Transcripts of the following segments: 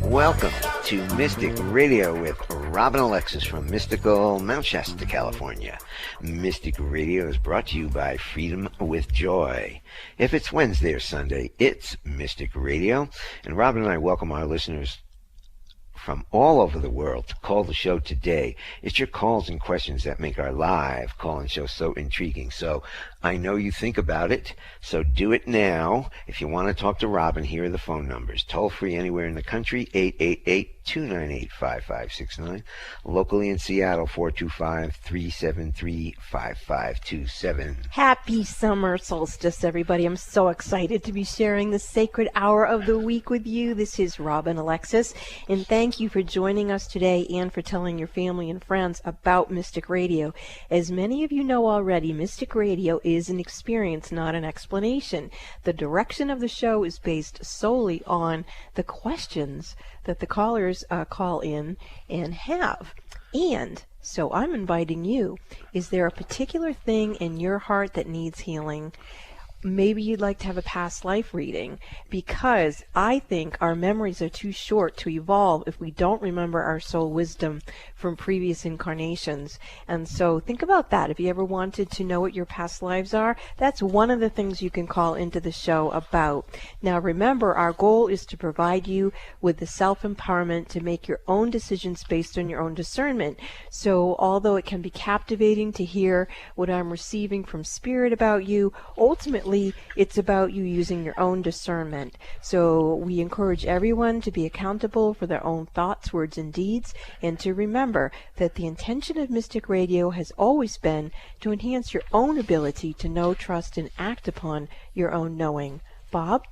Welcome to Mystic Radio with Robin Alexis from mystical Mount Shasta, California. Mystic Radio is brought to you by Freedom with Joy. If it's Wednesday or Sunday, it's Mystic Radio. And Robin and I welcome our listeners from all over the world to call the show today. It's your calls and questions that make our live call-in show so intriguing. So I know you think about it, so do it now. If you want to talk to Robin, here are the phone numbers. Toll free anywhere in the country, 888-298-5569. Locally in Seattle, 425-373-5527. Happy summer solstice, everybody. I'm so excited to be sharing the sacred hour of the week with you. This is Robin Alexis, and thank you for joining us today and for telling your family and friends about Mystic Radio. As many of you know already, Mystic Radio is an experience, not an explanation. The direction of the show is based solely on the questions that the callers call in and have. And so I'm inviting you. Is there a particular thing in your heart that needs healing? Maybe you'd like to have a past life reading, because I think our memories are too short to evolve if we don't remember our soul wisdom from previous incarnations. And so think about that. If you ever wanted to know what your past lives are, that's one of the things you can call into the show about. Now remember, our goal is to provide you with the self-empowerment to make your own decisions based on your own discernment. So although it can be captivating to hear what I'm receiving from Spirit about you, ultimately it's about you using your own discernment. So we encourage everyone to be accountable for their own thoughts, words, and deeds, and to remember that the intention of Mystic Radio has always been to enhance your own ability to know, trust, and act upon your own knowing. Bob?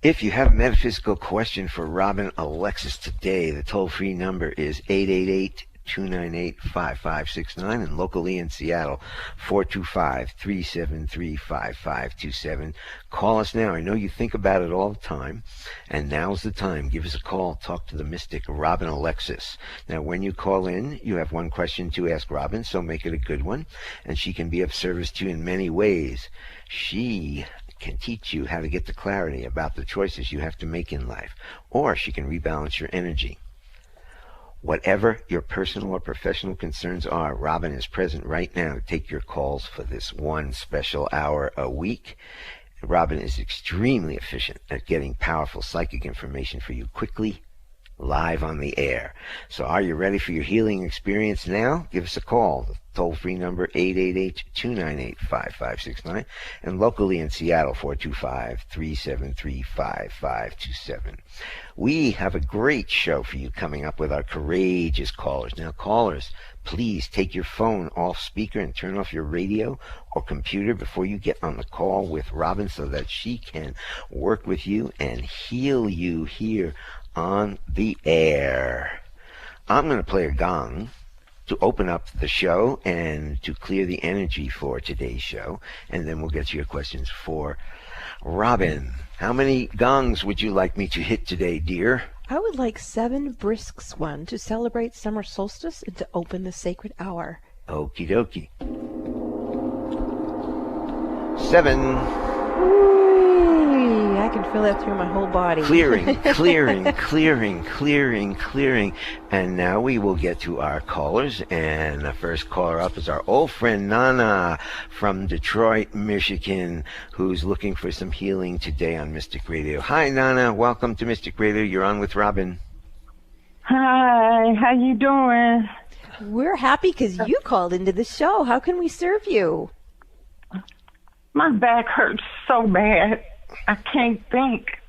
If you have a metaphysical question for Robin Alexis today, the toll-free number is 888-298-5569, and locally in Seattle, 425-373-5527. Call us now. I know you think about it all the time, and now's the time. Give us a call. Talk to the mystic, Robin Alexis. Now, when you call in, you have one question to ask Robin, so make it a good one, and she can be of service to you in many ways. She can teach you how to get the clarity about the choices you have to make in life, or she can rebalance your energy. Whatever your personal or professional concerns are, Robin is present right now to take your calls for this one special hour a week. Robin is extremely efficient at getting powerful psychic information for you quickly, live on the air. So are you ready for your healing experience now? Give us a call. Toll-free number 888-298-5569, and locally in Seattle, 425-373-5527. We have a great show for you coming up with our courageous callers. Now, callers, please take your phone off speaker and turn off your radio or computer before you get on the call with Robin so that she can work with you and heal you here on the air. I'm going to play a gong to open up the show and to clear the energy for today's show, and then we'll get to your questions for Robin. How many gongs would you like me to hit today, dear? I would like 7 brisks, one to celebrate summer solstice and to open the sacred hour. Okie dokie. 7. Ooh, I can feel that through my whole body. Clearing. And now we will get to our callers. And the first caller up is our old friend Nana from Detroit, Michigan, who's looking for some healing today on Mystic Radio. Hi, Nana. Welcome to Mystic Radio. You're on with Robin. Hi. How you doing? We're happy because you called into the show. How can we serve you? My back hurts so bad. I can't think.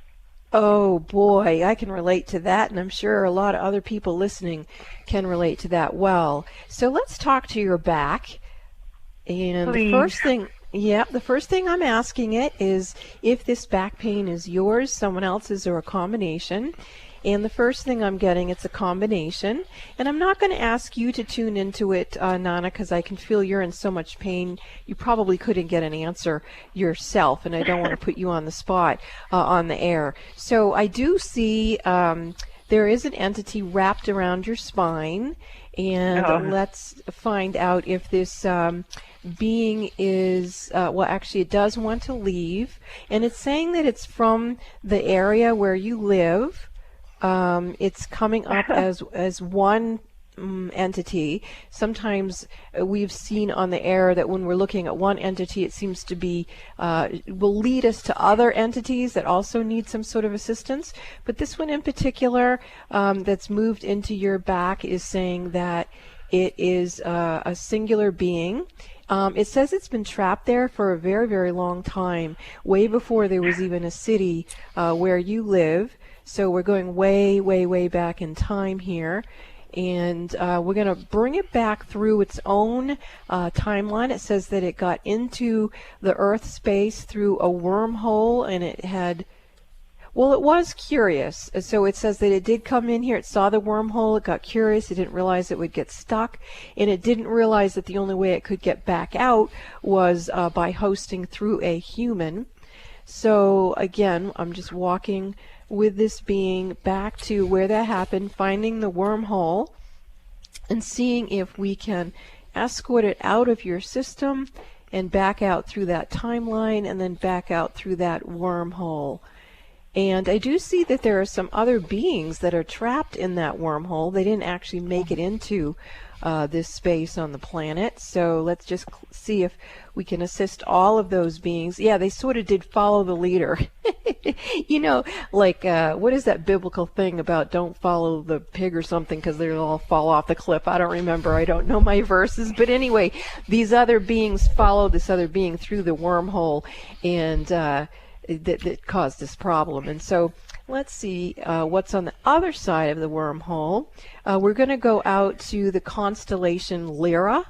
Oh, boy, I can relate to that, and I'm sure a lot of other people listening can relate to that well. So let's talk to your back. And Please. the first thing I'm asking it is if this back pain is yours, someone else's, or a combination. And the first thing I'm getting, it's a combination. And I'm not going to ask you to tune into it, Nana, because I can feel you're in so much pain. You probably couldn't get an answer yourself, and I don't want to put you on the spot on the air. So I do see there is an entity wrapped around your spine, And let's find out if this being is, well, actually it does want to leave, and it's saying that it's from the area where you live. It's coming up as one entity. Sometimes we've seen on the air that when we're looking at one entity, it seems to be will lead us to other entities that also need some sort of assistance. But this one in particular that's moved into your back is saying that it is a singular being. It says it's been trapped there for a very, very long time, way before there was even a city where you live. So we're going way, way, way back in time here. And we're going to bring it back through its own timeline. It says that it got into the Earth space through a wormhole, and it had, well, it was curious. So it says that it did come in here. It saw the wormhole. It got curious. It didn't realize it would get stuck, and it didn't realize that the only way it could get back out was by hosting through a human. So again, I'm just walking with this being back to where that happened, finding the wormhole and seeing if we can escort it out of your system and back out through that timeline and then back out through that wormhole. And I do see that there are some other beings that are trapped in that wormhole. They didn't actually make it into this space on the planet. So let's just see if we can assist all of those beings. Yeah, they sort of did follow the leader. You know, like what is that biblical thing about don't follow the pig or something because they'll all fall off the cliff? I don't remember. I don't know my verses. But anyway, these other beings follow this other being through the wormhole, and that caused this problem. And so let's see what's on the other side of the wormhole. We're going to go out to the constellation Lyra,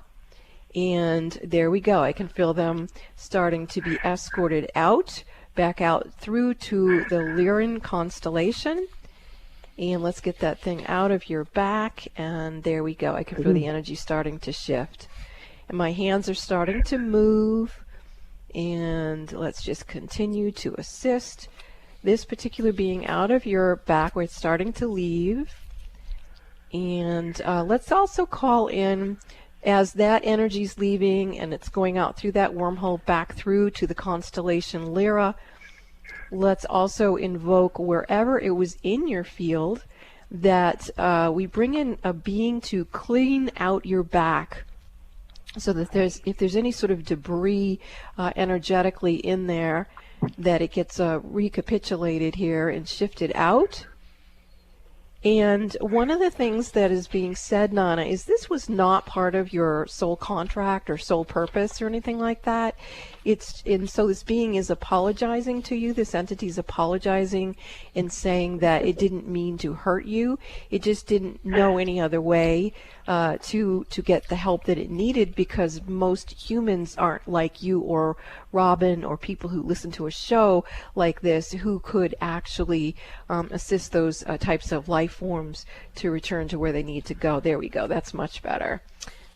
and there we go. I can feel them starting to be escorted out, back out through to the Lyran constellation. And let's get that thing out of your back, and there we go. I can feel the energy starting to shift. And my hands are starting to move, and let's just continue to assist this particular being out of your back where it's starting to leave. And let's also call in, as that energy's leaving and it's going out through that wormhole back through to the constellation Lyra, let's also invoke wherever it was in your field that we bring in a being to clean out your back, so that if there's any sort of debris energetically in there, that it gets recapitulated here and shifted out. And one of the things that is being said, Nana, is this was not part of your soul contract or soul purpose or anything like that. And so this being is apologizing to you. This entity is apologizing and saying that it didn't mean to hurt you. It just didn't know any other way to get the help that it needed, because most humans aren't like you or Robin or people who listen to a show like this who could actually assist those types of life forms to return to where they need to go. There we go. That's much better.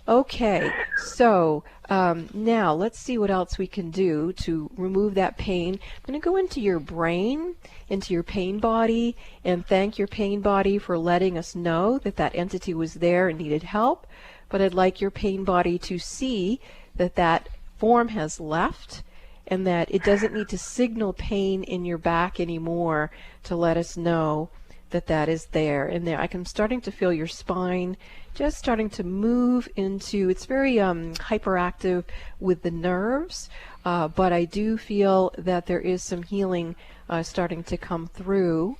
Okay, so now let's see what else we can do to remove that pain. I'm going to go into your brain, into your pain body, and thank your pain body for letting us know that that entity was there and needed help. But I'd like your pain body to see that that form has left and that it doesn't need to signal pain in your back anymore to let us know that that is there. And there, I'm starting to feel your spine just starting to move into, it's very hyperactive with the nerves, but I do feel that there is some healing starting to come through.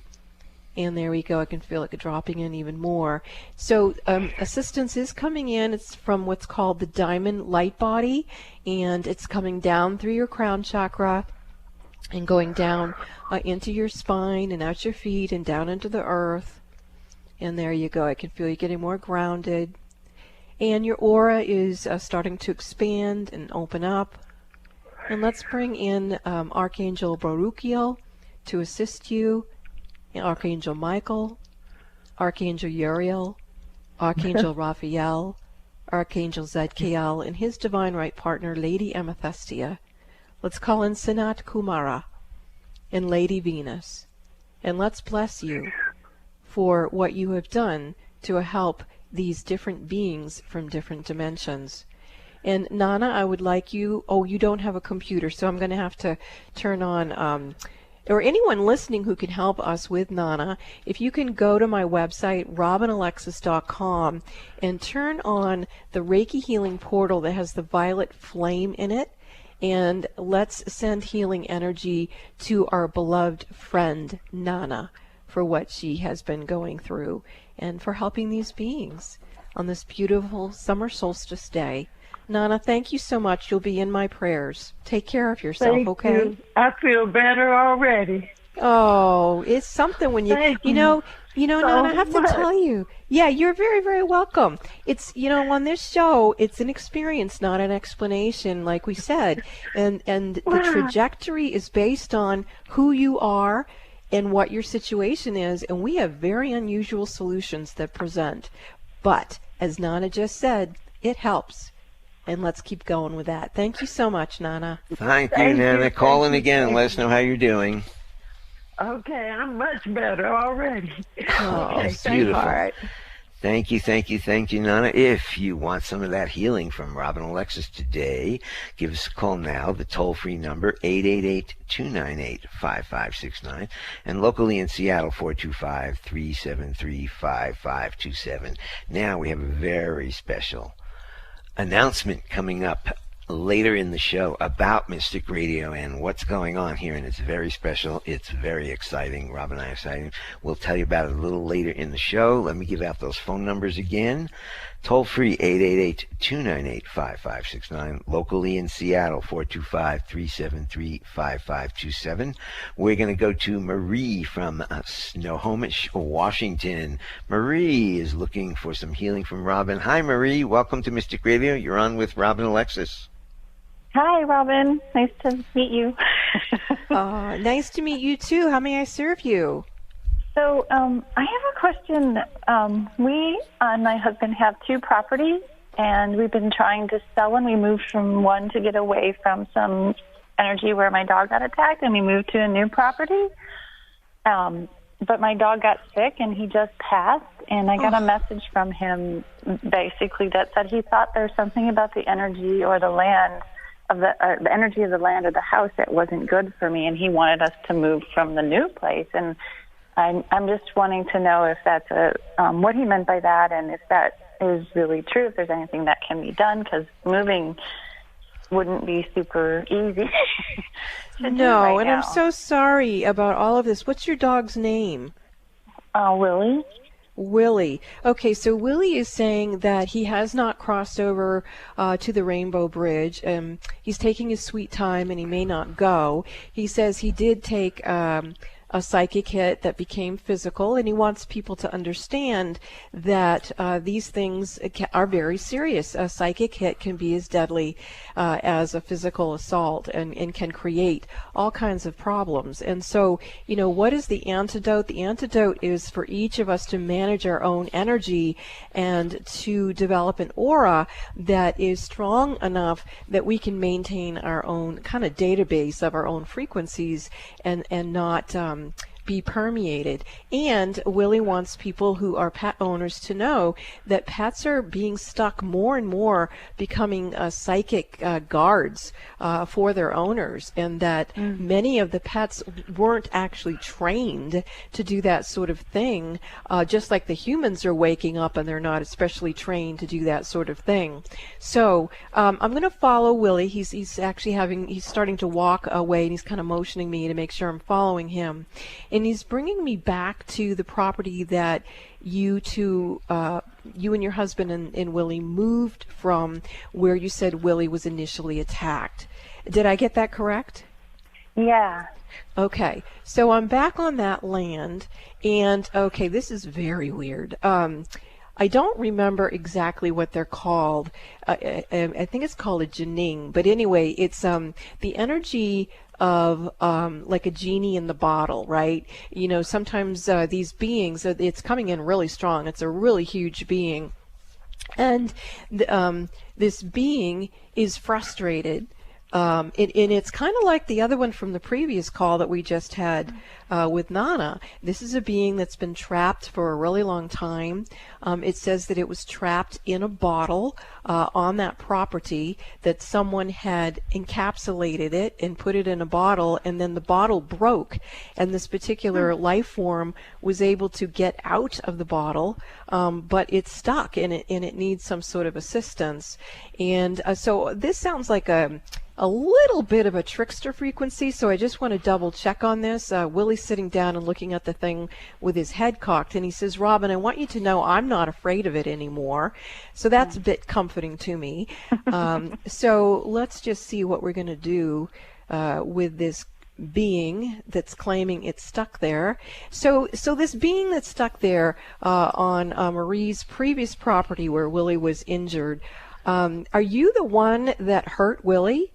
And there we go. I can feel it dropping in even more. So assistance is coming in. It's from what's called the diamond light body, and it's coming down through your crown chakra and going down into your spine and out your feet and down into the earth. And there you go. I can feel you getting more grounded. And your aura is starting to expand and open up. And let's bring in Archangel Baruchiel to assist you, and Archangel Michael, Archangel Uriel, Archangel Raphael, Archangel Zadkiel, and his divine right partner, Lady Amethystia. Let's call in Sanat Kumara and Lady Venus. And let's bless you for what you have done to help these different beings from different dimensions. And Nana, I would like you, oh, you don't have a computer, so I'm going to have to turn on, or anyone listening who can help us with Nana, if you can go to my website, robinalexis.com, and turn on the Reiki Healing Portal that has the violet flame in it, and let's send healing energy to our beloved friend, Nana, for what she has been going through, and for helping these beings on this beautiful summer solstice day. Nana, thank you so much. You'll be in my prayers. Take care of yourself, Thank okay? you. I feel better already. Oh, it's something when you know, Nana, I have to tell you. Yeah, you're very, very welcome. It's, on this show, it's an experience, not an explanation, like we said. And the trajectory is based on who you are and what your situation is. And we have very unusual solutions that present. But, as Nana just said, it helps. And let's keep going with that. Thank you so much, Nana. Thank you, Nana. Call in again and let us know how you're doing. Okay, I'm much better already. Oh, Okay, beautiful. Sweetheart. Thank you, Nana. If you want some of that healing from Robin Alexis today, give us a call now. The toll-free number, 888-298-5569. And locally in Seattle, 425-373-5527. Now we have a very special announcement coming up later in the show about Mystic Radio and what's going on here, and it's very special. It's very exciting. Rob and I are excited. We'll tell you about it a little later in the show. Let me give out those phone numbers again. Toll free, 888-298-5569. Locally in Seattle, 425-373-5527. We're going to go to Marie from Snohomish, Washington. Marie is looking for some healing from Robin. Hi, Marie. Welcome to Mystic Radio. You're on with Robin Alexis. Hi, Robin. Nice to meet you. Nice to meet you, too. How may I serve you? So I have a question. We and my husband have two properties, and we've been trying to sell one. We moved from one to get away from some energy where my dog got attacked, and we moved to a new property. But my dog got sick, and he just passed, and I got a message from him basically that said he thought there was something about the energy or the land of the energy of the land or the house that wasn't good for me, and he wanted us to move from the new place. And I'm just wanting to know if that's what he meant by that, and if that is really true, if there's anything that can be done, because moving wouldn't be super easy. No, and I'm so sorry about all of this. What's your dog's name? Willie. Willie. Okay, so Willie is saying that he has not crossed over to the Rainbow Bridge. He's taking his sweet time and he may not go. He says he did take a psychic hit that became physical, and he wants people to understand that these things are very serious. A psychic hit can be as deadly as a physical assault and can create all kinds of problems. And so, what is the antidote? The antidote is for each of us to manage our own energy and to develop an aura that is strong enough that we can maintain our own kind of database of our own frequencies and not be permeated. And Willie wants people who are pet owners to know that pets are being stuck more and more, becoming psychic guards for their owners, and that many of the pets weren't actually trained to do that sort of thing, just like the humans are waking up and they're not especially trained to do that sort of thing. So I'm going to follow Willie. He's starting to walk away, and he's kind of motioning me to make sure I'm following him. And he's bringing me back to the property that you and your husband and Willie moved from, where you said Willie was initially attacked. Did I get that correct? Yeah. Okay, so I'm back on that land, and okay, this is very weird. I don't remember exactly what they're called. I think it's called a Jining, but anyway, it's the energy of like a genie in the bottle, right? Sometimes these beings, it's coming in really strong. It's a really huge being. And this being is frustrated And it's kind of like the other one from the previous call that we just had with Nana. This is a being that's been trapped for a really long time. It says that it was trapped in a bottle on that property, that someone had encapsulated it and put it in a bottle, and then the bottle broke, and this particular life form was able to get out of the bottle, but it's stuck, and it needs some sort of assistance. And so this sounds like a little bit of a trickster frequency, so I just want to double check on this. Willie's sitting down and looking at the thing with his head cocked, and he says, Robin, I want you to know I'm not afraid of it anymore. So that's a bit comforting to me. So let's just see what we're going to do with this being that's claiming it's stuck there. So this being that's stuck there on Marie's previous property where Willie was injured, are you the one that hurt Willie?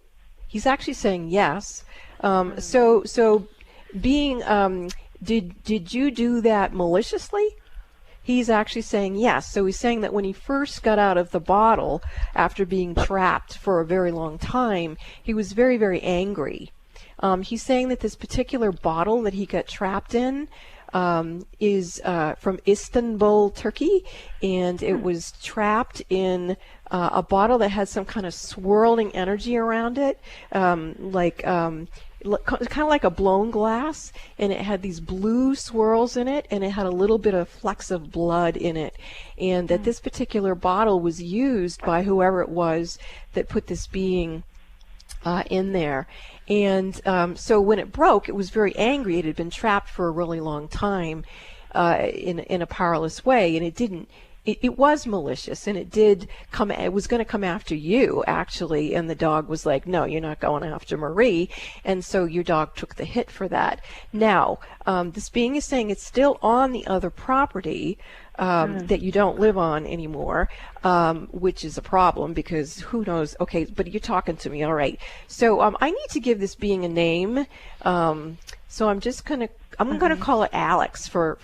He's actually saying yes. So being, did you do that maliciously? He's actually saying yes. So he's saying that when he first got out of the bottle after being trapped for a very long time, he was very, very angry. He's saying that this particular bottle that he got trapped in is from Istanbul, Turkey, and it was trapped in a bottle that had some kind of swirling energy around it, kind of like a blown glass, and it had these blue swirls in it, and it had a little bit of flecks of blood in it, and that this particular bottle was used by whoever it was that put this being in there. And so when it broke, it was very angry. It had been trapped for a really long time in a powerless way, and it was malicious, and it was going to come after you, actually, and the dog was like, no, you're not going after Marie, and so your dog took the hit for that. Now, this being is saying it's still on the other property that you don't live on anymore, which is a problem because who knows. Okay, but you're talking to me, all right. So I need to give this being a name, so I'm going to call it Alex for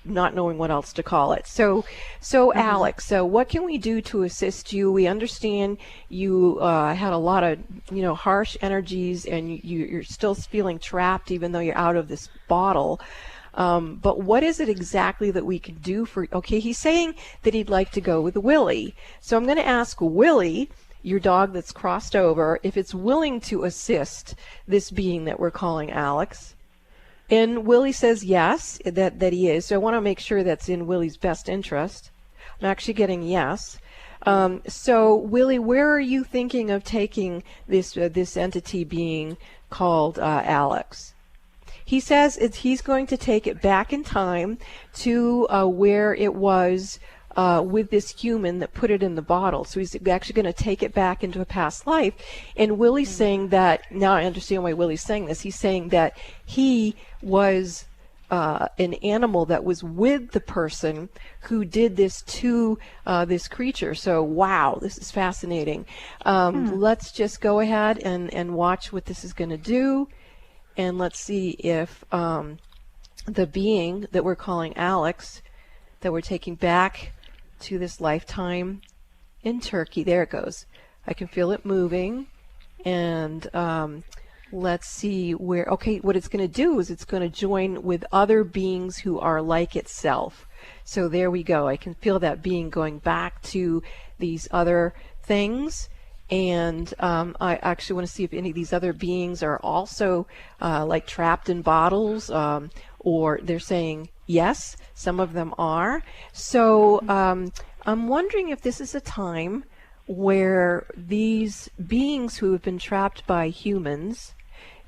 not knowing what else to call it. So Alex, so what can we do to assist you? We understand you had a lot of harsh energies, and you're still feeling trapped even though you're out of this bottle. But what is it exactly that we can do for? Okay, he's saying that he'd like to go with Willie. So I'm going to ask Willie, your dog that's crossed over, if it's willing to assist this being that we're calling Alex. And Willie says yes, that he is. So I want to make sure that's in Willie's best interest. I'm actually getting yes. So Willie, where are you thinking of taking this entity being called Alex? He says he's going to take it back in time to where it was with this human that put it in the bottle. So he's actually going to take it back into a past life. And Willie's saying that, now I understand why Willie's saying this, he's saying that he was an animal that was with the person who did this to this creature. So, wow, this is fascinating. Let's just go ahead and watch what this is going to do. And let's see if the being that we're calling Alex, that we're taking back to this lifetime in Turkey, there it goes. I can feel it moving. And let's see where, okay, what it's going to do is it's going to join with other beings who are like itself. So there we go. I can feel that being going back to these other things. And I actually want to see if any of these other beings are also like trapped in bottles, or they're saying yes, some of them are. So I'm wondering if this is a time where these beings who have been trapped by humans,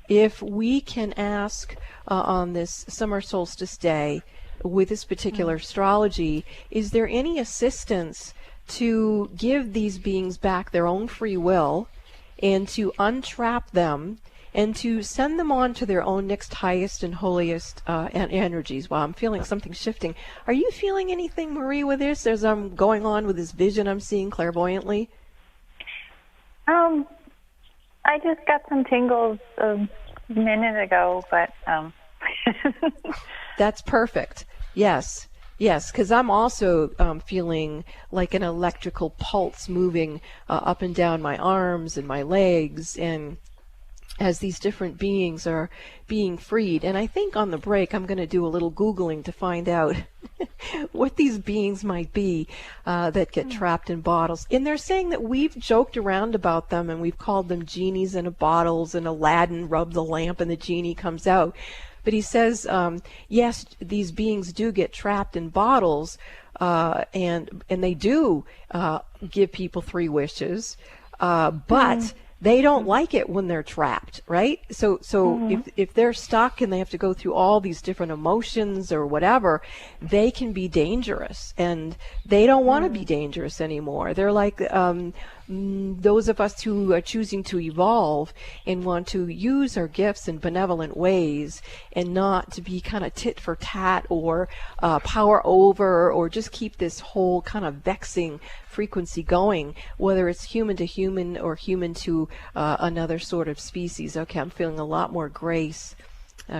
if we can ask on this summer solstice day with this particular astrology, is there any assistance to give these beings back their own free will and to untrap them and to send them on to their own next highest and holiest energies? Wow, I'm feeling something shifting. Are you feeling anything, Marie, with this as I'm going on with this vision I'm seeing clairvoyantly? I just got some tingles a minute ago, but That's perfect. Yes. Yes, because I'm also feeling like an electrical pulse moving up and down my arms and my legs, and as these different beings are being freed. And I think on the break I'm going to do a little Googling to find out what these beings might be that get trapped in bottles. And they're saying that we've joked around about them and we've called them genies in a bottles, and Aladdin rubbed the lamp and the genie comes out. But he says, yes, these beings do get trapped in bottles, and they do give people 3 wishes, but they don't like it when they're trapped, right? So if they're stuck and they have to go through all these different emotions or whatever, they can be dangerous, and they don't want to be dangerous anymore. They're like those of us who are choosing to evolve and want to use our gifts in benevolent ways and not to be kind of tit for tat or power over, or just keep this whole kind of vexing frequency going, whether it's human to human or human to another sort of species. Okay, I'm feeling a lot more grace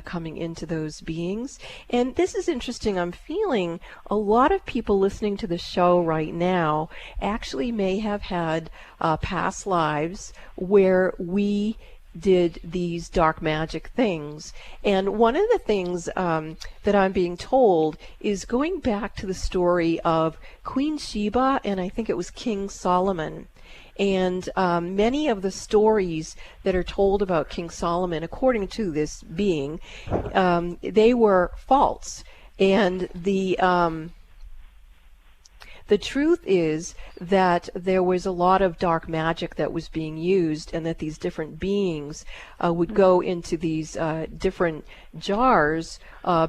coming into those beings. And this is interesting. I'm feeling a lot of people listening to the show right now actually may have had past lives where we did these dark magic things. And one of the things that I'm being told is going back to the story of Queen Sheba, and I think it was King Solomon. And many of the stories that are told about King Solomon, according to this being, they were false. And the truth is that there was a lot of dark magic that was being used, and that these different beings would go into these different jars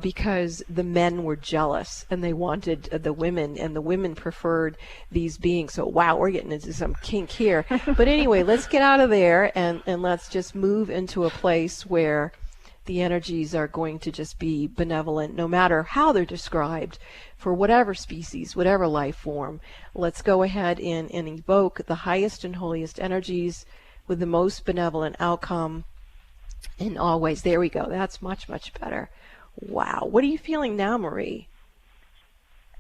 because the men were jealous and they wanted the women, and the women preferred these beings. So wow, we're getting into some kink here. But anyway, let's get out of there and let's just move into a place where the energies are going to just be benevolent, no matter how they're described, for whatever species, whatever life form. Let's go ahead and evoke the highest and holiest energies with the most benevolent outcome. And always, there we go. That's much, much better. Wow. What are you feeling now, Marie?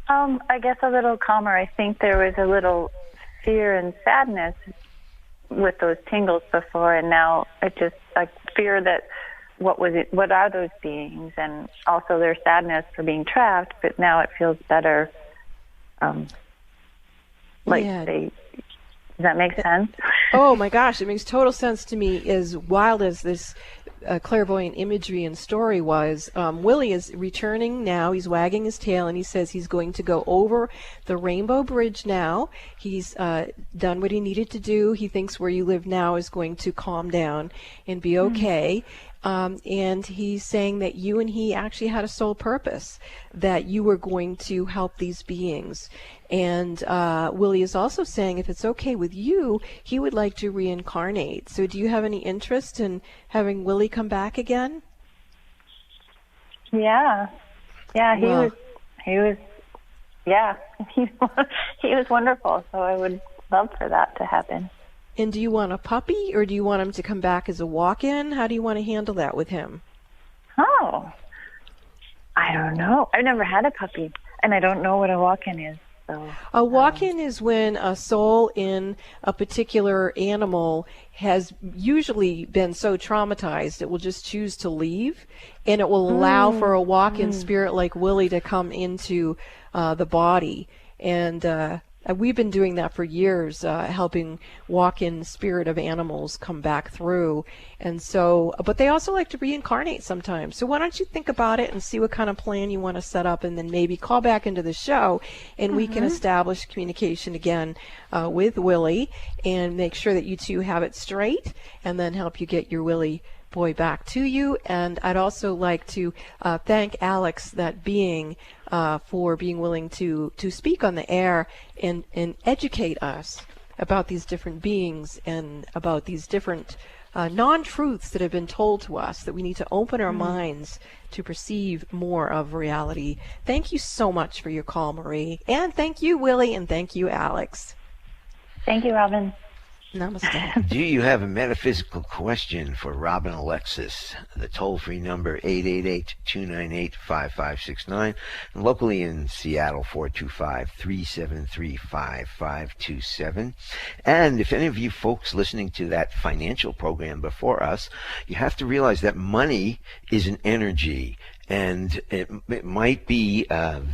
I guess a little calmer. I think there was a little fear and sadness with those tingles before, and now it just, like, fear that what are those beings, and also their sadness for being trapped, but now it feels better. Does that make sense? Oh my gosh, it makes total sense to me. As wild as this clairvoyant imagery and story was, Willie is returning now. He's wagging his tail, and he says he's going to go over the Rainbow Bridge now. He's done what he needed to do. He thinks where you live now is going to calm down and be okay. And he's saying that you and he actually had a soul purpose, that you were going to help these beings. And Willie is also saying if it's okay with you, he would like to reincarnate. So do you have any interest in having Willie come back again? Yeah, he was wonderful. So I would love for that to happen. And do you want a puppy, or do you want him to come back as a walk-in? How do you want to handle that with him? Oh, I don't know. I've never had a puppy, and I don't know what a walk-in is. So, a walk-in is when a soul in a particular animal has usually been so traumatized it will just choose to leave, and it will allow for a walk-in spirit like Willie to come into the body. And we've been doing that for years, helping walk-in spirit of animals come back through. And so, but they also like to reincarnate sometimes. So why don't you think about it and see what kind of plan you want to set up, and then maybe call back into the show, and we can establish communication again with Willie and make sure that you two have it straight, and then help you get your Willie boy back to you. And I'd also like to thank Alex, that being, for being willing to speak on the air and educate us about these different beings and about these different non-truths that have been told to us, that we need to open our minds to perceive more of reality. Thank you so much for your call, Marie. And thank you, Willie, and thank you, Alex. Thank you, Robin. Namaste. Do you have a metaphysical question for Robin Alexis? The toll-free number 888-298-5569. And locally in Seattle, 425-373-5527. And if any of you folks listening to that financial program before us, you have to realize that money is an energy. And it might be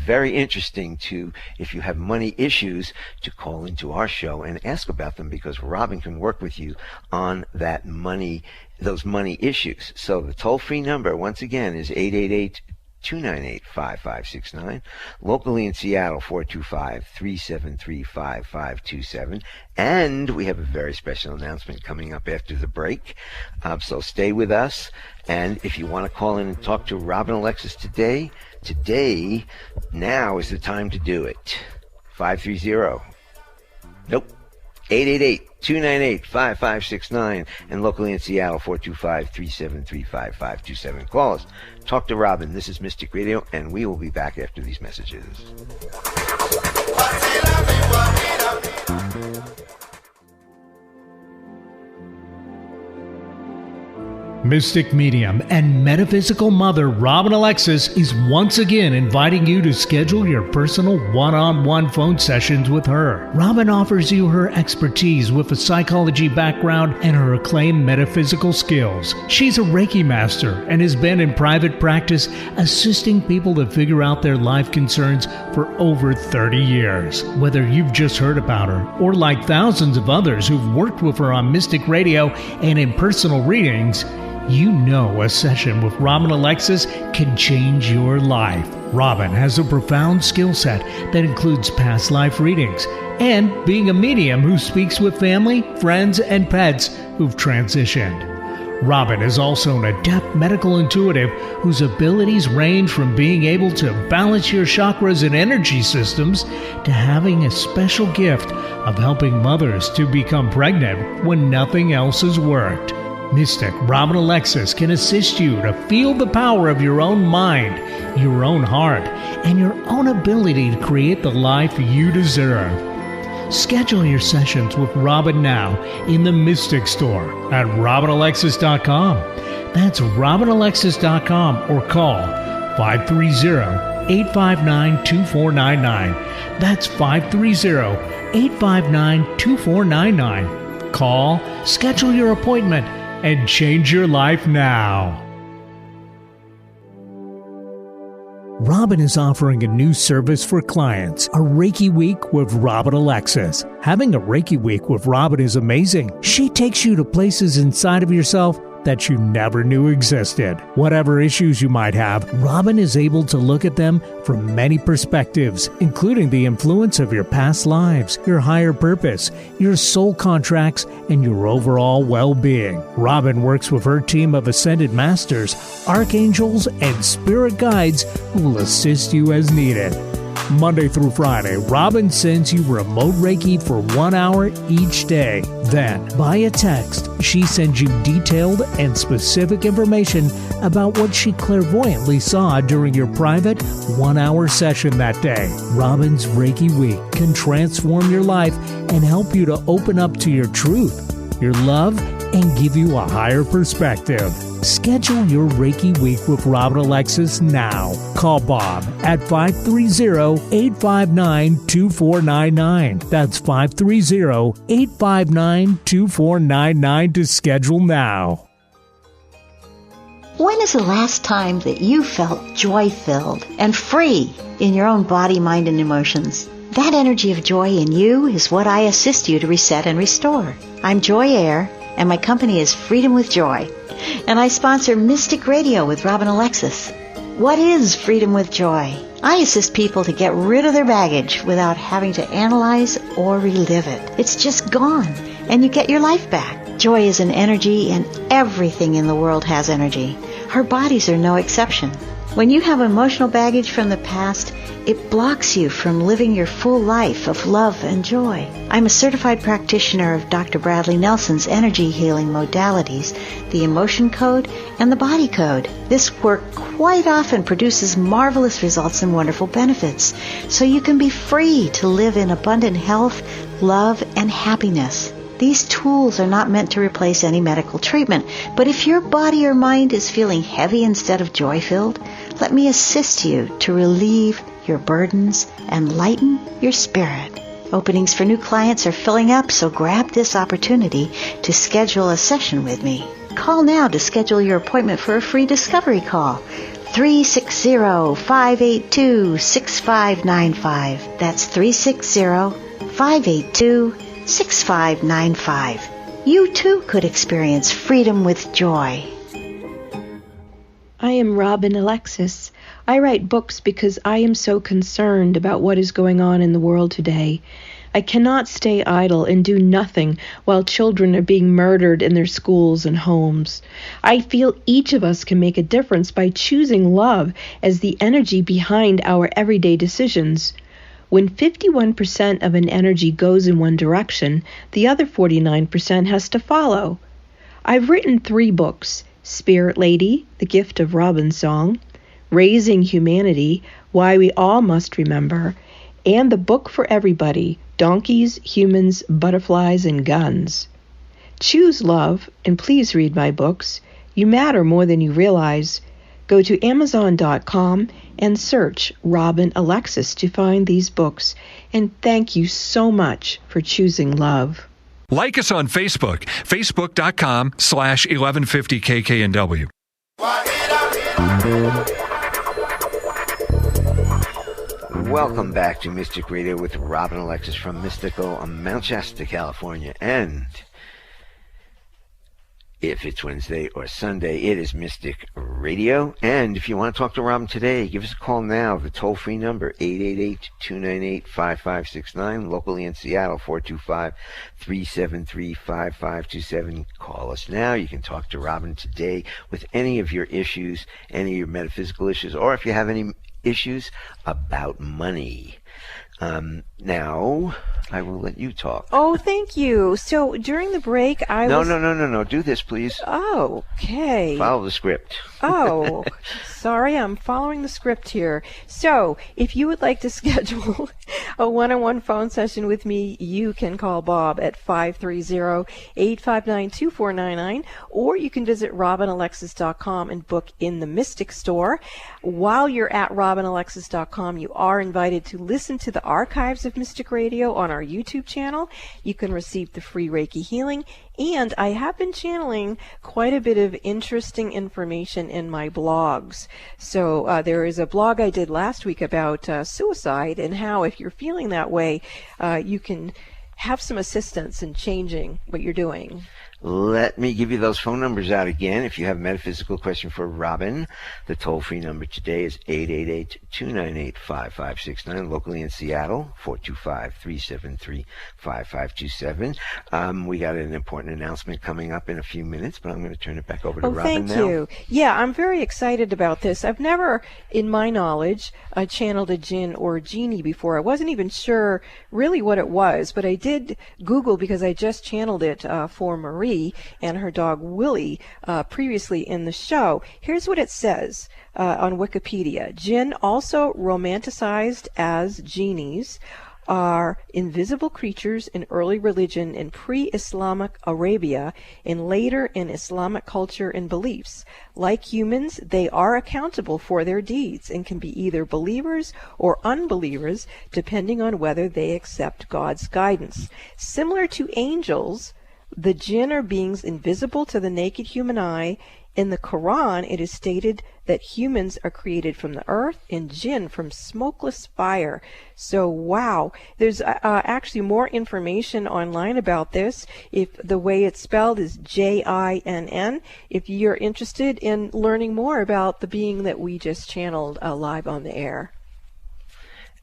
very interesting to, if you have money issues, to call into our show and ask about them, because Robin can work with you on that those money issues. So the toll-free number, once again, is 888-298-5569. Locally in Seattle, 425-373-5527. And we have a very special announcement coming up after the break. So stay with us. And if you want to call in and talk to Robin Alexis today, now is the time to do it. 888-298-5569. And locally in Seattle, 425-373-5527. Call us. Talk to Robin. This is Mystic Radio, and we will be back after these messages. Mystic medium and metaphysical mother Robin Alexis is once again inviting you to schedule your personal one-on-one phone sessions with her. Robin offers you her expertise with a psychology background and her acclaimed metaphysical skills. She's a Reiki master and has been in private practice assisting people to figure out their life concerns for over 30 years. Whether you've just heard about her or like thousands of others who've worked with her on Mystic Radio and in personal readings, you know a session with Robin Alexis can change your life. Robin has a profound skill set that includes past life readings and being a medium who speaks with family, friends, and pets who've transitioned. Robin is also an adept medical intuitive whose abilities range from being able to balance your chakras and energy systems to having a special gift of helping mothers to become pregnant when nothing else has worked. Mystic Robin Alexis can assist you to feel the power of your own mind, your own heart, and your own ability to create the life you deserve. Schedule your sessions with Robin now in the Mystic Store at RobinAlexis.com. That's RobinAlexis.com, or call 530-859-2499. That's 530-859-2499. Call, schedule your appointment, and change your life now. Robin is offering a new service for clients, a Reiki Week with Robin Alexis. Having a Reiki Week with Robin is amazing. She takes you to places inside of yourself that you never knew existed. Whatever issues you might have, Robin is able to look at them from many perspectives, including the influence of your past lives, your higher purpose, your soul contracts, and your overall well-being. Robin works with her team of ascended masters, archangels, and spirit guides who will assist you as needed. Monday through Friday, Robin sends you remote Reiki for 1 hour each day. Then, via text, she sends you detailed and specific information about what she clairvoyantly saw during your private 1 hour session that day. Robin's Reiki Week can transform your life and help you to open up to your truth, your love, and give you a higher perspective. Schedule your Reiki Week with Robin Alexis now. Call Bob at 530-859-2499. That's 530-859-2499 to schedule now. When is the last time that you felt joy-filled and free in your own body, mind, and emotions? That energy of joy in you is what I assist you to reset and restore. I'm Joy Air, and my company is Freedom with Joy. And I sponsor Mystic Radio with Robin Alexis. What is Freedom with Joy? I assist people to get rid of their baggage without having to analyze or relive it. It's just gone, and you get your life back. Joy is an energy, and everything in the world has energy. Our bodies are no exception. When you have emotional baggage from the past, it blocks you from living your full life of love and joy. I'm a certified practitioner of Dr. Bradley Nelson's energy healing modalities, the emotion code and the body code. This work quite often produces marvelous results and wonderful benefits, so you can be free to live in abundant health, love, and happiness. These tools are not meant to replace any medical treatment, but if your body or mind is feeling heavy instead of joy-filled, let me assist you to relieve your burdens and lighten your spirit. Openings for new clients are filling up, so grab this opportunity to schedule a session with me. Call now to schedule your appointment for a free discovery call. 360-582-6595. That's 360-582-6595. You too could experience freedom with joy. I am Robin Alexis. I write books because I am so concerned about what is going on in the world today. I cannot stay idle and do nothing while children are being murdered in their schools and homes. I feel each of us can make a difference by choosing love as the energy behind our everyday decisions. When 51% of an energy goes in one direction, the other 49% has to follow. I've written 3 books: Spirit Lady, The Gift of Robin Song, Raising Humanity, Why We All Must Remember, and the book for everybody, Donkeys, Humans, Butterflies, and Guns. Choose love, and please read my books. You matter more than you realize. Go to Amazon.com and search Robin Alexis to find these books. And thank you so much for choosing love. Like us on Facebook, facebook.com/1150kknw. Welcome back to Mystic Radio with Robin Alexis from mystical Mount Shasta, California. And if it's Wednesday or Sunday, it is Mystic Radio. And if you want to talk to Robin today, give us a call now. The toll-free number, 888-298-5569. Locally in Seattle, 425-373-5527. Call us now. You can talk to Robin today with any of your issues, any of your metaphysical issues, or if you have any issues about money. Now, I will let you talk. Oh, thank you. So during the break, No. Do this, please. Oh, okay. Follow the script. Oh, sorry, I'm following the script here. So, if you would like to schedule a one-on-one phone session with me, you can call Bob at 530-859-2499, or you can visit robinalexis.com and book in the Mystic Store. While you're at robinalexis.com, you are invited to listen to the archives of Mystic Radio on our YouTube channel. You can receive the free Reiki healing, and I have been channeling quite a bit of interesting information in my blogs. So there is a blog I did last week about suicide and how if you're feeling that way, you can have some assistance in changing what you're doing. Let me give you those phone numbers out again. If you have a metaphysical question for Robin, the toll-free number today is 888-298-5569. Locally in Seattle, 425-373-5527. We got an important announcement coming up in a few minutes, but I'm going to turn it back over to Robin now. Thank you. Yeah, I'm very excited about this. I've never, in my knowledge, channeled a jinn or a genie before. I wasn't even sure really what it was, but I did Google because I just channeled it for Marie and her dog Willie previously in the show. Here's what it says on Wikipedia. Jinn, also romanticized as genies, are invisible creatures in early religion in pre-Islamic Arabia and later in Islamic culture and beliefs. Like humans, they are accountable for their deeds and can be either believers or unbelievers depending on whether they accept God's guidance. Similar to angels, the jinn are beings invisible to the naked human eye. In the Quran, it is stated that humans are created from the earth and jinn from smokeless fire. So, wow. There's actually more information online about this. If the way it's spelled is Jinn. If you're interested in learning more about the being that we just channeled live on the air.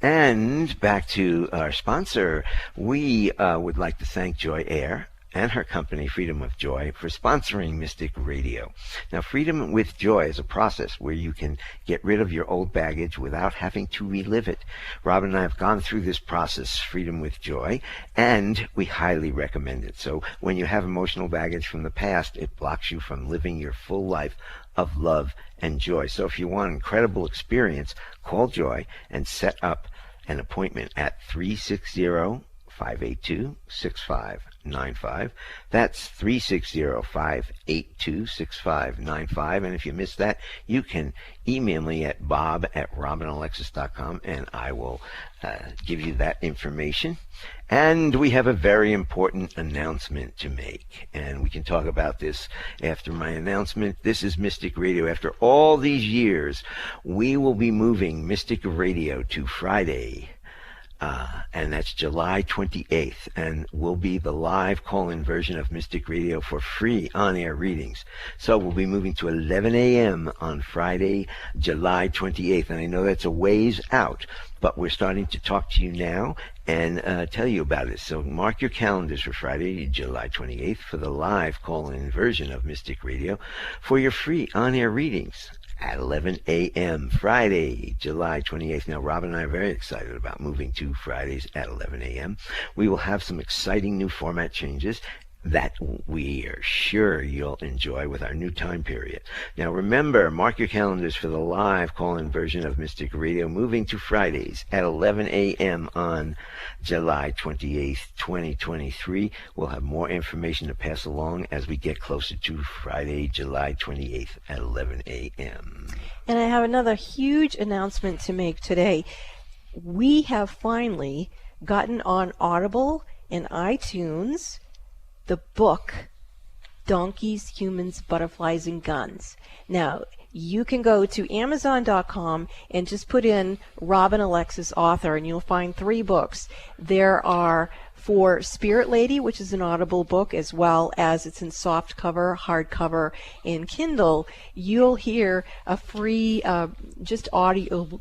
And back to our sponsor, we would like to thank Joy Air and her company, Freedom with Joy, for sponsoring Mystic Radio. Now, Freedom with Joy is a process where you can get rid of your old baggage without having to relive it. Robin and I have gone through this process, Freedom with Joy, and we highly recommend it. So when you have emotional baggage from the past, it blocks you from living your full life of love and joy. So if you want an incredible experience, call Joy and set up an appointment at 360-582-6595. 6595. That's 360-582-6595. And if you missed that, you can email me at bob@robinalexis.com, and I will give you that information. And we have a very important announcement to make, and we can talk about this after my announcement. This is Mystic Radio. After all these years, we will be moving Mystic Radio to Friday, and that's July 28th, and will be the live call-in version of Mystic Radio for free on-air readings. So we'll be moving to 11 a.m. on Friday, July 28th, and I know that's a ways out, but we're starting to talk to you now and tell you about it. So mark your calendars for Friday, July 28th, for the live call-in version of Mystic Radio for your free on-air readings at 11 a.m. Friday, July 28th. Now, Rob and I are very excited about moving to Fridays at 11 a.m. We will have some exciting new format changes that we are sure you'll enjoy with our new time period. Now remember, mark your calendars for the live call-in version of Mystic Radio moving to Fridays at 11 a.m. on July 28th, 2023. We'll have more information to pass along as we get closer to Friday, July 28th at 11 a.m. And I have another huge announcement to make today. We have finally gotten on Audible and iTunes the book, Donkeys, Humans, Butterflies, and Guns. Now, you can go to Amazon.com and just put in Robin Alexis author, and you'll find 3 books. There are for Spirit Lady, which is an Audible book, as well as it's in soft cover, hardcover, and Kindle. You'll hear a free just audio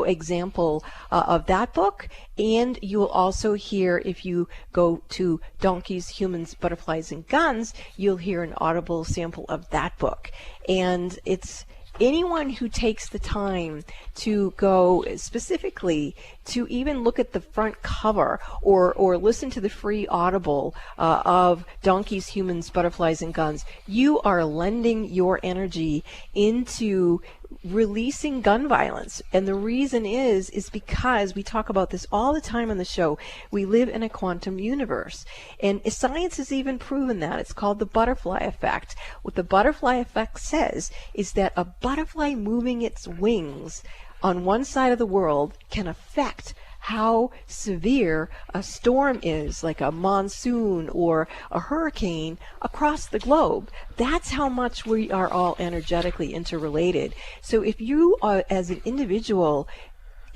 example of that book, and you'll also hear, if you go to Donkeys, Humans, Butterflies, and Guns, you'll hear an audible sample of that book. And it's anyone who takes the time to go specifically to even look at the front cover or listen to the free audible of Donkeys, Humans, Butterflies, and Guns, you are lending your energy into releasing gun violence. And the reason is because we talk about this all the time on the show. We live in a quantum universe, and science has even proven that. It's called the butterfly effect. What the butterfly effect says is that a butterfly moving its wings on one side of the world can affect how severe a storm is, like a monsoon or a hurricane, across the globe. That's how much we are all energetically interrelated. So if you are, as an individual,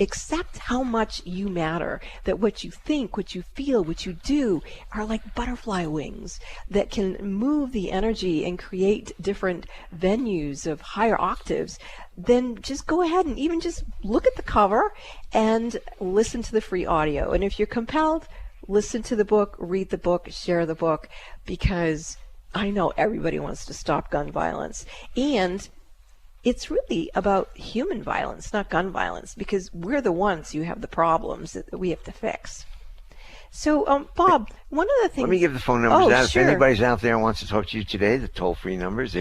accept how much you matter, that what you think, what you feel, what you do are like butterfly wings that can move the energy and create different venues of higher octaves, then just go ahead and even just look at the cover and listen to the free audio. And if you're compelled, listen to the book, read the book, share the book, because I know everybody wants to stop gun violence. And it's really about human violence, not gun violence, because we're the ones who have the problems that we have to fix. So, Bob, one of the things... Let me give the phone numbers out. Sure. If anybody's out there and wants to talk to you today, the toll-free number is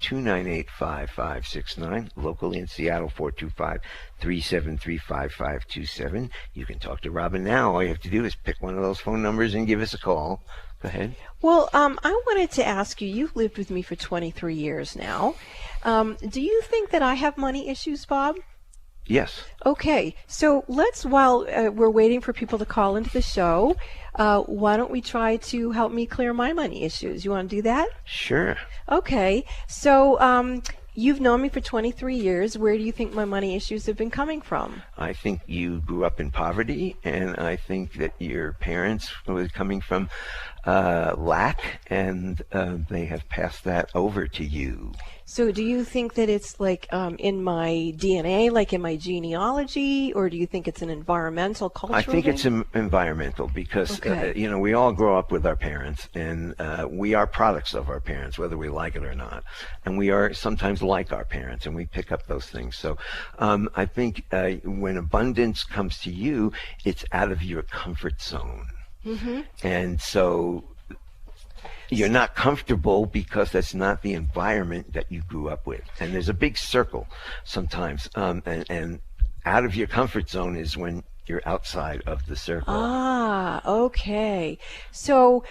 888-298-5569. Locally in Seattle, 425-373-5527. You can talk to Robin now. All you have to do is pick one of those phone numbers and give us a call. Go ahead. Well, I wanted to ask you, you've lived with me for 23 years now. Do you think that I have money issues, Bob? Yes. Okay, so let's, while we're waiting for people to call into the show, why don't we try to help me clear my money issues? You want to do that? Sure. Okay, so you've known me for 23 years. Where do you think my money issues have been coming from? I think you grew up in poverty, and I think that your parents were coming from lack, and they have passed that over to you. So do you think that it's like in my DNA, like in my genealogy, or do you think it's an environmental, cultural I think thing? it's environmental, because Okay. we all grow up with our parents, and we are products of our parents, whether we like it or not. And we are sometimes like our parents, and we pick up those things. So I think when abundance comes to you, it's out of your comfort zone. Mm-hmm. And so you're not comfortable because that's not the environment that you grew up with. And there's a big circle sometimes. And out of your comfort zone is when You're outside of the circle. Ah, okay. So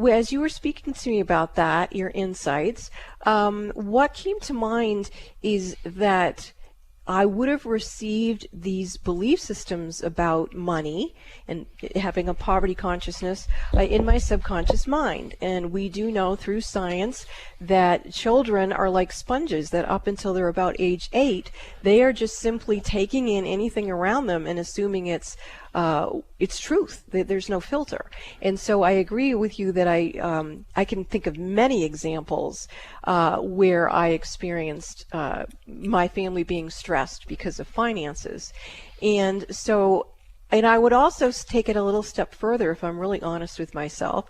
as you were speaking to me about that, your insights, what came to mind is that I would have received these belief systems about money and having a poverty consciousness in my subconscious mind. And we do know through science that children are like sponges, that up until they're about age 8, they are just simply taking in anything around them and assuming it's truth. There's no filter. And so I agree with you that I can think of many examples where I experienced my family being stressed because of finances. And I would also take it a little step further, if I'm really honest with myself,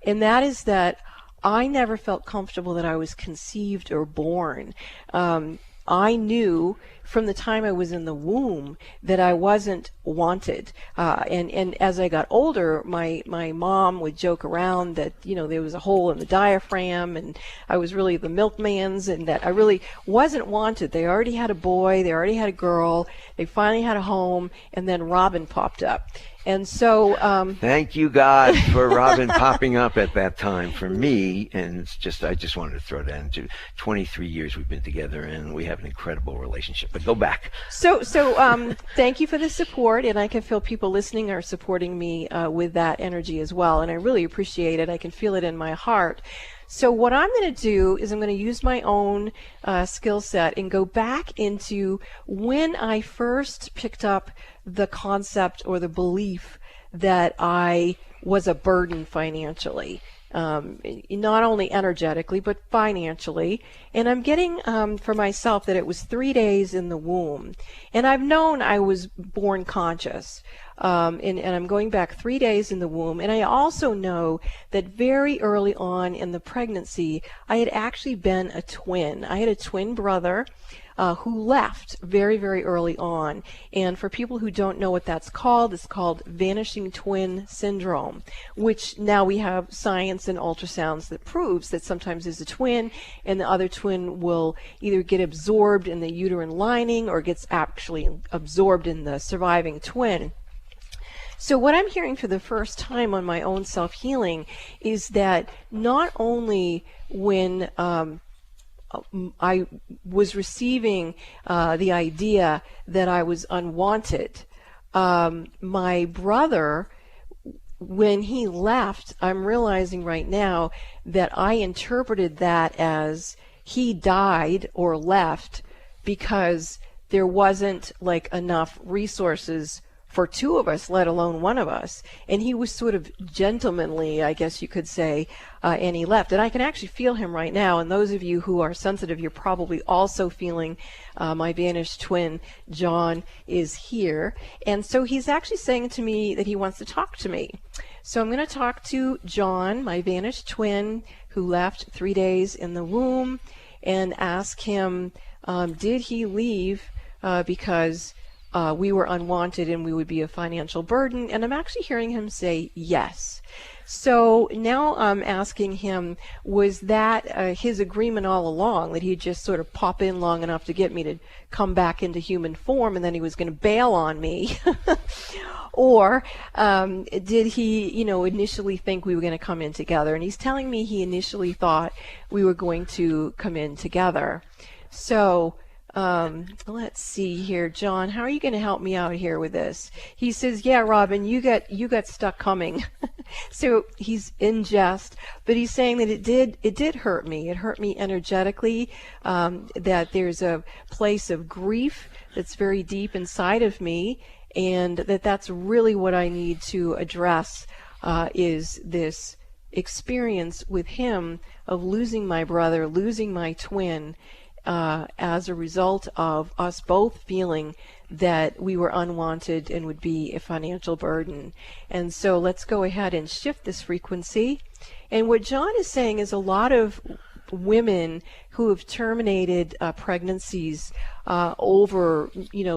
and that is that I never felt comfortable that I was conceived or born. I knew from the time I was in the womb that I wasn't wanted. And as I got older, my mom would joke around that, there was a hole in the diaphragm and I was really the milkman's and that I really wasn't wanted. They already had a boy, they already had a girl, they finally had a home, and then Robin popped up. And so thank you, God, for Robin popping up at that time for me. And I just wanted to throw that into 23 years we've been together, and we have an incredible relationship. But go back. So thank you for the support, and I can feel people listening are supporting me with that energy as well, and I really appreciate it. I can feel it in my heart. So what I'm going to do is I'm going to use my own skill set and go back into when I first picked up the concept or the belief that I was a burden financially, not only energetically but financially. And I'm getting for myself that it was 3 days in the womb, and I've known I was born conscious. And I'm going back 3 days in the womb. And I also know that very early on in the pregnancy, I had actually been a twin. I had a twin brother who left very, very early on. And for people who don't know what that's called, it's called vanishing twin syndrome, which now we have science and ultrasounds that proves that sometimes there's a twin and the other twin will either get absorbed in the uterine lining or gets actually absorbed in the surviving twin. So what I'm hearing for the first time on my own self-healing is that not only when I was receiving the idea that I was unwanted, my brother, when he left, I'm realizing right now that I interpreted that as he died or left because there wasn't like enough resources for two of us, let alone one of us. And he was sort of gentlemanly, I guess you could say, and he left. And I can actually feel him right now. And those of you who are sensitive, you're probably also feeling my vanished twin, John, is here. And so he's actually saying to me that he wants to talk to me. So I'm going to talk to John, my vanished twin, who left 3 days in the womb, and ask him, did he leave because we were unwanted and we would be a financial burden? And I'm actually hearing him say yes. So now I'm asking him, was that his agreement all along, that he'd just sort of pop in long enough to get me to come back into human form and then he was going to bail on me? Or did he, initially think we were going to come in together? And he's telling me he initially thought we were going to come in together. So let's see here, John, how are you going to help me out here with this? He says, yeah, Robin, you got stuck coming. So he's in jest, but he's saying that it did hurt me. It hurt me energetically, that there's a place of grief that's very deep inside of me, and that's really what I need to address, is this experience with him of losing my brother, losing my twin, as a result of us both feeling that we were unwanted and would be a financial burden. And so let's go ahead and shift this frequency. And what John is saying is a lot of women who have terminated pregnancies over,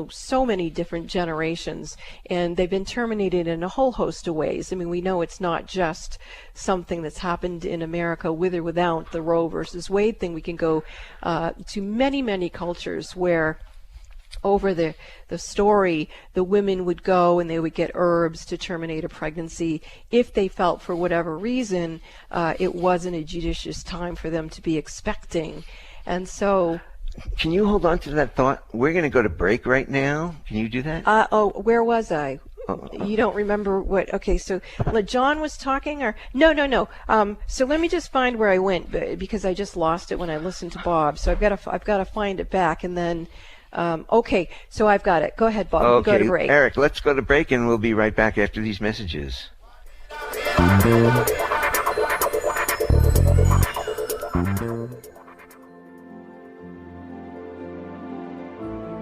so many different generations, and they've been terminated in a whole host of ways. I mean, we know it's not just something that's happened in America with or without the Roe versus Wade thing. We can go to many, many cultures where over the story, the women would go and they would get herbs to terminate a pregnancy if they felt for whatever reason it wasn't a judicious time for them to be expecting. And so... Can you hold on to that thought? We're going to go to break right now. Can you do that? Where was I? You don't remember what? Okay, so John was talking, or no. So let me just find where I went because I just lost it when I listened to Bob. So I've got to find it back, and then. Okay, so I've got it. Go ahead, Bob. Okay, go to break. Eric, let's go to break, and we'll be right back after these messages.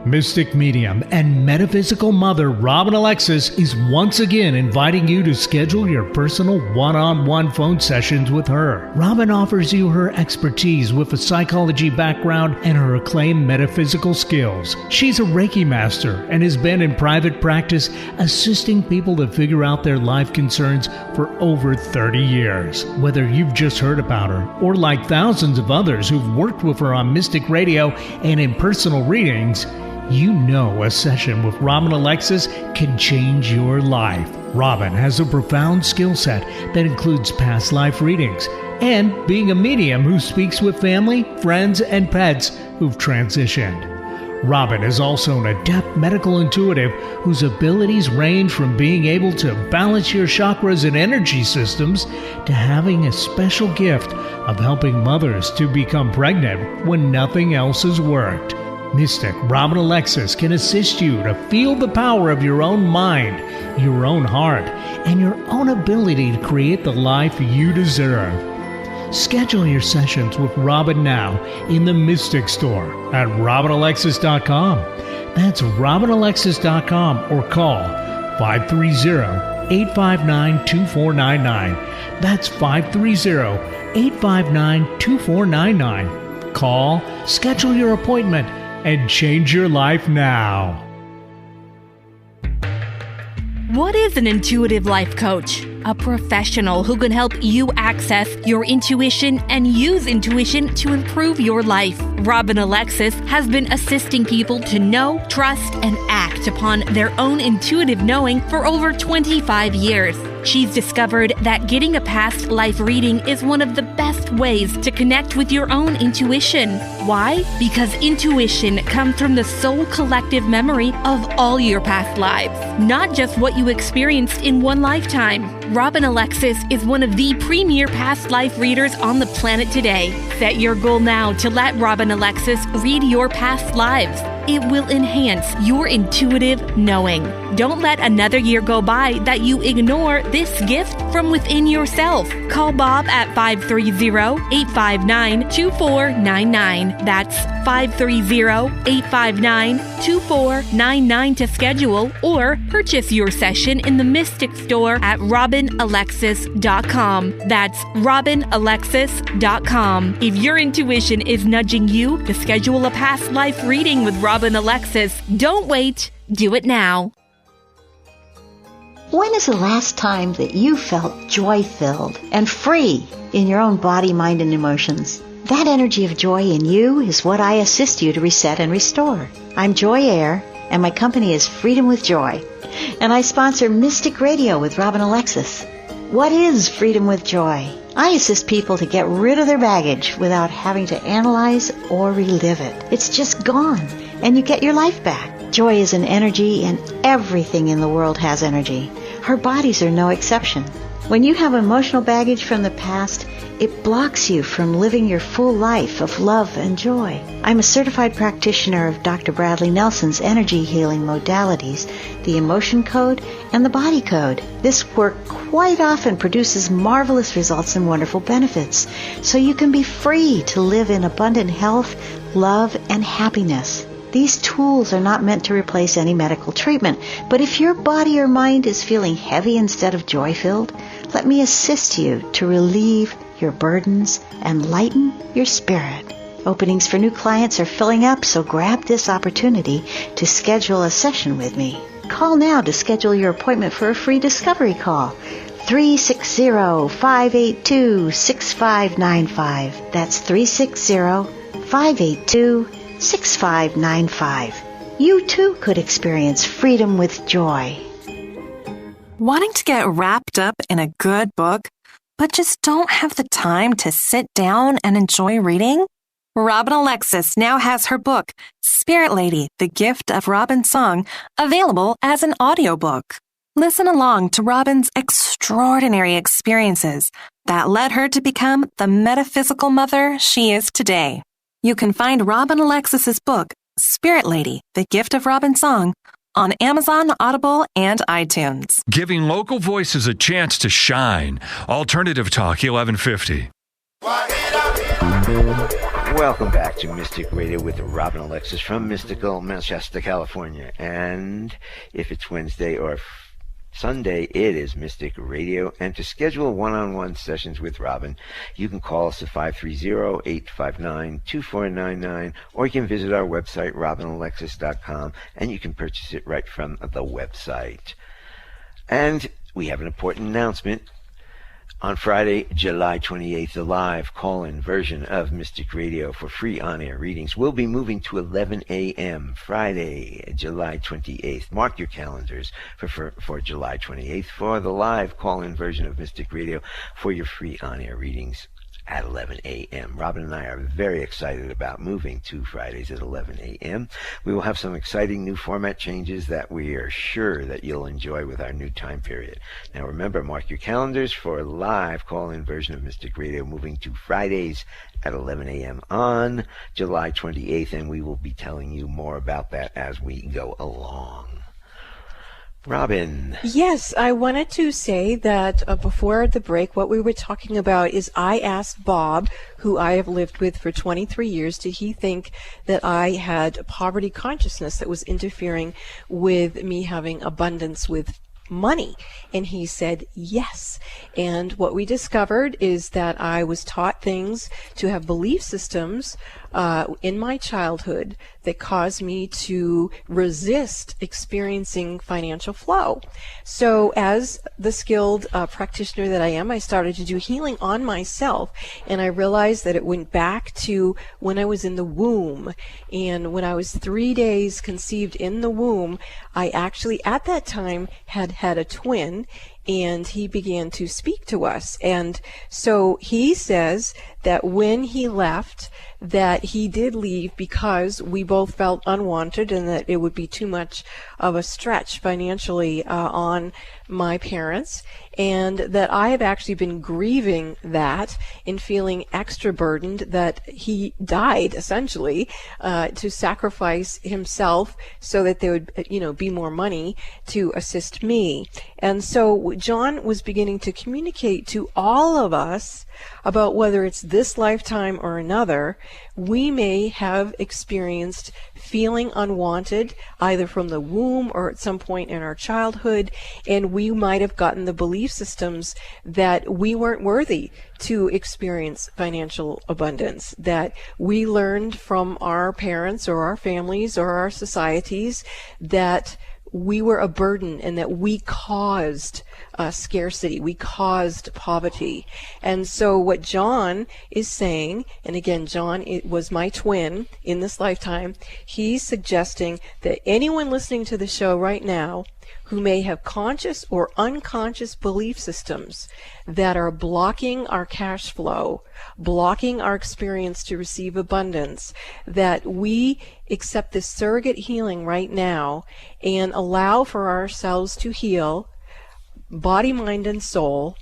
Mystic medium and metaphysical mother Robin Alexis is once again inviting you to schedule your personal one-on-one phone sessions with her. Robin offers you her expertise with a psychology background and her acclaimed metaphysical skills. She's a Reiki master and has been in private practice assisting people to figure out their life concerns for over 30 years. Whether you've just heard about her or like thousands of others who've worked with her on Mystic Radio and in personal readings, you know a session with Robin Alexis can change your life. Robin has a profound skill set that includes past life readings and being a medium who speaks with family, friends, and pets who've transitioned. Robin is also an adept medical intuitive whose abilities range from being able to balance your chakras and energy systems to having a special gift of helping mothers to become pregnant when nothing else has worked. Mystic Robin Alexis can assist you to feel the power of your own mind, your own heart, and your own ability to create the life you deserve. Schedule your sessions with Robin now in the Mystic Store at RobinAlexis.com. That's RobinAlexis.com or call 530-859-2499. That's 530-859-2499. Call, schedule your appointment, and change your life now. What is an intuitive life coach? A professional who can help you access your intuition and use intuition to improve your life. Robin Alexis has been assisting people to know, trust, and act upon their own intuitive knowing for over 25 years. She's discovered that getting a past life reading is one of the best ways to connect with your own intuition. Why? Because intuition comes from the soul collective memory of all your past lives, not just what you experienced in one lifetime. Robin Alexis is one of the premier past life readers on the planet today. Set your goal now to let Robin Alexis read your past lives. It will enhance your intuitive knowing. Don't let another year go by that you ignore this gift from within yourself. Call Bob at 530-859-2499. That's 530-859-2499 to schedule or purchase your session in the Mystic Store at RobinAlexis.com. That's RobinAlexis.com. If your intuition is nudging you to schedule a past life reading with Robin Alexis, don't wait. Do it now. When is the last time that you felt joy-filled and free in your own body, mind, and emotions? That energy of joy in you is what I assist you to reset and restore. I'm Joy Air, and my company is Freedom with Joy, and I sponsor Mystic Radio with Robin Alexis. What is Freedom with Joy? I assist people to get rid of their baggage without having to analyze or relive it. It's just gone, and you get your life back. Joy is an energy, and everything in the world has energy. Our bodies are no exception. When you have emotional baggage from the past, it blocks you from living your full life of love and joy. I'm a certified practitioner of Dr. Bradley Nelson's energy healing modalities, the emotion code, and the body code. This work quite often produces marvelous results and wonderful benefits, so you can be free to live in abundant health, love, and happiness. These tools are not meant to replace any medical treatment, but if your body or mind is feeling heavy instead of joy-filled, let me assist you to relieve your burdens and lighten your spirit. Openings for new clients are filling up, so grab this opportunity to schedule a session with me. Call now to schedule your appointment for a free discovery call. 360-582-6595. That's 360-582-6595. you too could experience freedom with joy. Wanting to get wrapped up in a good book, but just don't have the time to sit down and enjoy reading? Robin Alexis now has her book, Spirit Lady, The Gift of Robin's Song, available as an audiobook. Listen along to Robin's extraordinary experiences that led her to become the metaphysical mother she is today. You can find Robin Alexis's book, Spirit Lady, The Gift of Robin's Song, on Amazon, Audible, and iTunes. Giving local voices a chance to shine. Alternative Talk 1150. Welcome back to Mystic Radio with Robin Alexis from mystical Manchester, California. And if it's Wednesday or Sunday, it is Mystic Radio. And to schedule one-on-one sessions with Robin, you can call us at 530-859-2499, or you can visit our website, robinalexis.com, and you can purchase it right from the website. And we have an important announcement. On Friday, July 28th, the live call-in version of Mystic Radio for free on-air readings will be moving to 11 a.m. Friday, July 28th. Mark your calendars for July 28th for the live call-in version of Mystic Radio for your free on-air readings at 11 a.m. Robin and I are very excited about moving to Fridays at 11 a.m. We will have some exciting new format changes that we are sure that you'll enjoy with our new time period. Now remember, mark your calendars for a live call-in version of Mystic Radio moving to Fridays at 11 a.m. on July 28th, and we will be telling you more about that as we go along. Robin. Yes, I wanted to say that before the break, what we were talking about is I asked Bob, who I have lived with for 23 years, did he think that I had poverty consciousness that was interfering with me having abundance with money? And he said yes. And what we discovered is that I was taught things to have belief systems in my childhood that caused me to resist experiencing financial flow. So as the skilled practitioner that I am, I started to do healing on myself, and I realized that it went back to when I was in the womb. And when I was 3 days conceived in the womb, I actually at that time had a twin, and he began to speak to us. And so he says that when he left, that he did leave because we both felt unwanted and that it would be too much of a stretch financially on my parents, and that I have actually been grieving that and feeling extra burdened that he died essentially to sacrifice himself so that there would be more money to assist me. And so John was beginning to communicate to all of us about whether it's this lifetime or another, we may have experienced feeling unwanted either from the womb or at some point in our childhood, and we might have gotten the belief systems that we weren't worthy to experience financial abundance, that we learned from our parents or our families or our societies that we were a burden and that we caused scarcity, we caused poverty. And so what John is saying, and again, John was my twin in this lifetime, he's suggesting that anyone listening to the show right now who may have conscious or unconscious belief systems that are blocking our cash flow, blocking our experience to receive abundance, that we accept this surrogate healing right now and allow for ourselves to heal body, mind, and soul,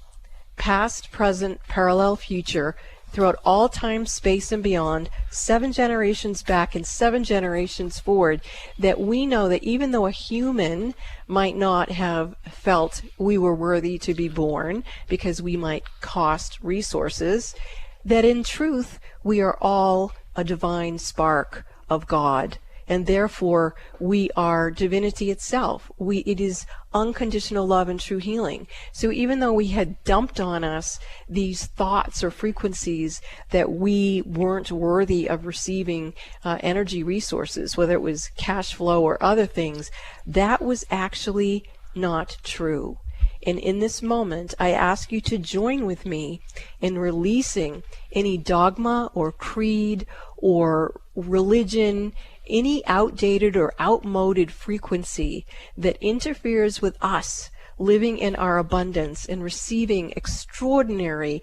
past, present, parallel, future, throughout all time, space, and beyond, 7 generations back and 7 generations forward, that we know that even though a human might not have felt we were worthy to be born because we might cost resources, that in truth we are all a divine spark of God, and therefore we are divinity itself. It is unconditional love and true healing. So even though we had dumped on us these thoughts or frequencies that we weren't worthy of receiving energy resources, whether it was cash flow or other things, that was actually not true. And in this moment, I ask you to join with me in releasing any dogma or creed or religion, any outdated or outmoded frequency that interferes with us living in our abundance and receiving extraordinary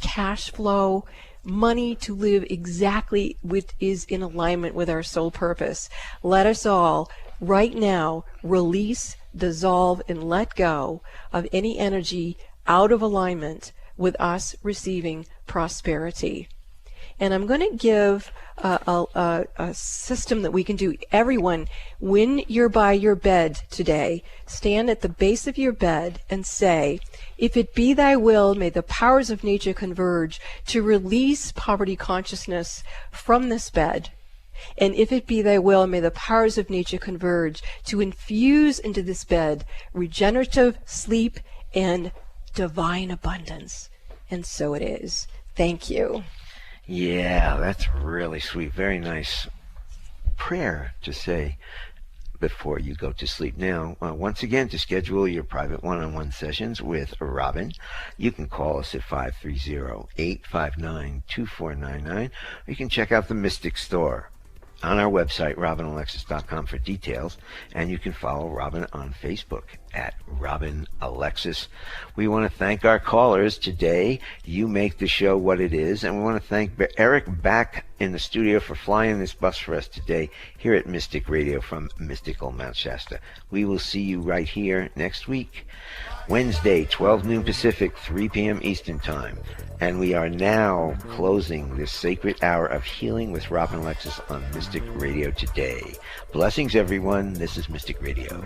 cash flow, money to live exactly what is in alignment with our soul purpose. Let us all right now release, dissolve, and let go of any energy out of alignment with us receiving prosperity. And I'm going to give a system that we can do. Everyone, when you're by your bed today, stand at the base of your bed and say, "If it be thy will, may the powers of nature converge to release poverty consciousness from this bed. And if it be thy will, may the powers of nature converge to infuse into this bed regenerative sleep and divine abundance." And so it is. Thank you. Yeah, that's really sweet. Very nice prayer to say before you go to sleep. Now, once again, to schedule your private one-on-one sessions with Robin, you can call us at 530-859-2499. Or you can check out the Mystic Store on our website, robinalexis.com, for details. And you can follow Robin on Facebook at Robin Alexis. We want to thank our callers today. You make the show what it is. And we want to thank Eric back in the studio for flying this bus for us today here at Mystic Radio from mystical Mount Shasta. We will see you right here next week, Wednesday, 12 noon Pacific, 3 p.m. Eastern Time. And we are now closing this sacred hour of healing with Robin Alexis on Mystic Radio today. Blessings, everyone. This is Mystic Radio.